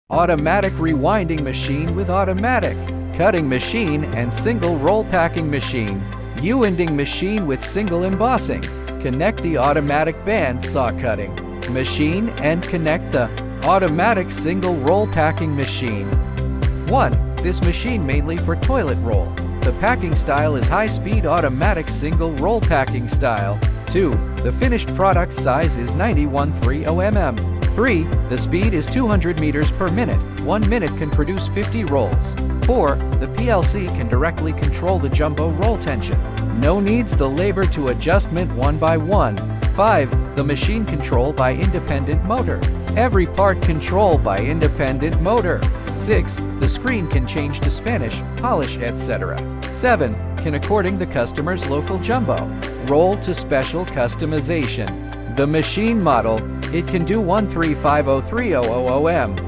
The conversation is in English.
Automatic rewinding machine with automatic cutting machine and single roll packing machine. U-ending machine with single embossing. Connect the automatic band saw cutting machine and connect the automatic single roll packing machine. 1. This machine mainly for toilet roll. The packing style is high-speed automatic single roll packing style. 2. The finished product size is 9130 mm. 3. The speed is 200 meters per minute. 1 minute can produce 50 rolls. 4. The PLC can directly control the jumbo roll tension. No needs the labor to adjustment one by one. 5. The machine control by independent motor. Every part control by independent motor. 6. The screen can change to Spanish, polish, etc. 7. Can according the customer's local jumbo roll to special customization. The machine model, it can do 1350300 mm.